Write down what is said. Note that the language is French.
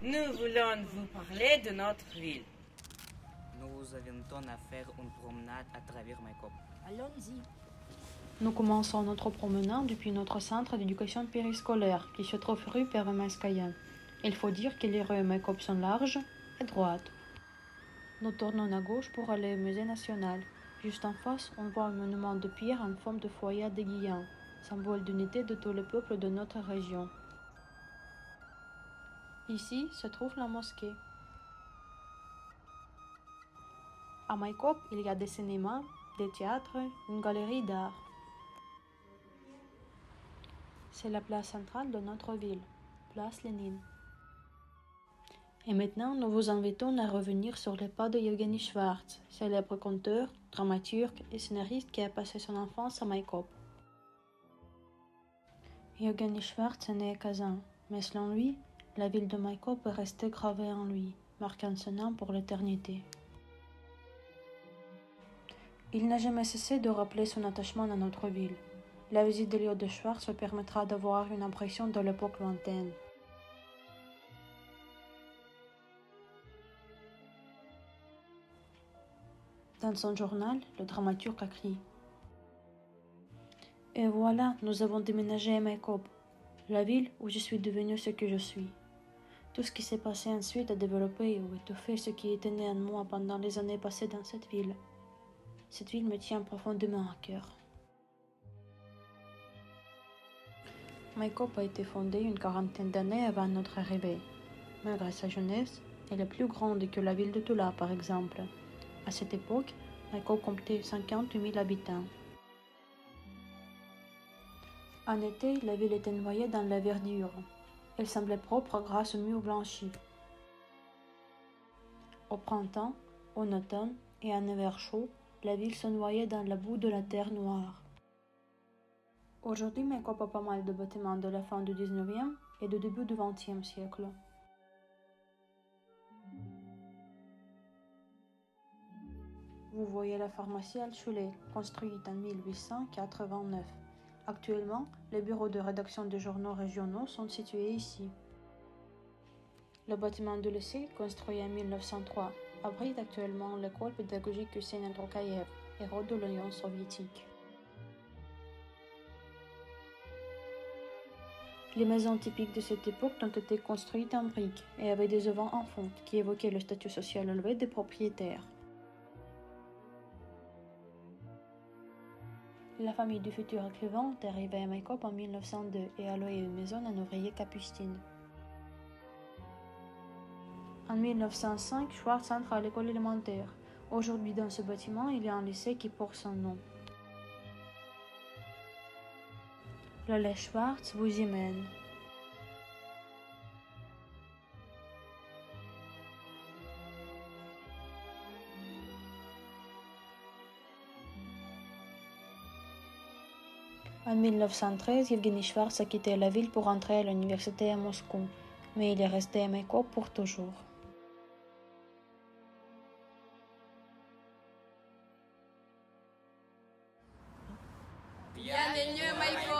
Nous voulons vous parler de notre ville. Nous avions à faire une promenade à travers Maïkop. Allons-y. Nous commençons notre promenade depuis notre centre d'éducation périscolaire qui se trouve rue Pervomaiskaya. Il faut dire que les rues Maïkop sont larges et droites. Nous tournons à gauche pour aller au musée national. Juste en face, on voit un monument de pierre en forme de foyer de Guillain, symbole d'unité de tous les peuples de notre région. Ici se trouve la mosquée. À Maïkop, il y a des cinémas, des théâtres, une galerie d'art. C'est la place centrale de notre ville, place Lénine. Et maintenant, nous vous invitons à revenir sur les pas de Yevgeny Schwartz, célèbre conteur, dramaturge et scénariste qui a passé son enfance à Maïkop. Yevgeny Schwartz est né à Kazan, mais selon lui, la ville de Maïkop est restée gravée en lui, marquant son nom pour l'éternité. Il n'a jamais cessé de rappeler son attachement à notre ville. La visite de l'île de Schwartz permettra d'avoir une impression de l'époque lointaine. Dans son journal, le dramaturge a écrit « Et voilà, nous avons déménagé à Maïkop, la ville où je suis devenu ce que je suis. Tout ce qui s'est passé ensuite a développé ou étoffé ce qui était né en moi pendant les années passées dans cette ville. Cette ville me tient profondément à cœur. » Maïkop a été fondée une quarantaine d'années avant notre arrivée. Malgré sa jeunesse, elle est plus grande que la ville de Tula, par exemple. À cette époque, Maïkop comptait 50 000 habitants. En été, la ville était noyée dans la verdure. Elle semblait propre grâce aux murs blanchis. Au printemps, en automne et en hiver chaud, la ville se noyait dans la boue de la terre noire. Aujourd'hui, Maïkop a pas mal de bâtiments de la fin du 19e et du début du 20e siècle. Vous voyez la pharmacie Alchulet, construite en 1889. Actuellement, les bureaux de rédaction des journaux régionaux sont situés ici. Le bâtiment du lycée, construit en 1903, abrite actuellement l'école pédagogique Hussein El-Rokaïev, héros de l'Union soviétique. Les maisons typiques de cette époque ont été construites en briques et avaient des auvents en fonte qui évoquaient le statut social élevé des propriétaires. La famille du futur écrivain est arrivée à Maïkop en 1902 et a loué une maison à un ouvrier capucine. En 1905, Schwartz entre à l'école élémentaire. Aujourd'hui, dans ce bâtiment, il y a un lycée qui porte son nom. Le lait Schwartz vous y mène. En 1913, Yevgeny Schwartz a quitté la ville pour entrer à l'université à Moscou, mais il est resté à Maïkop pour toujours. Bienvenue, Maïkop.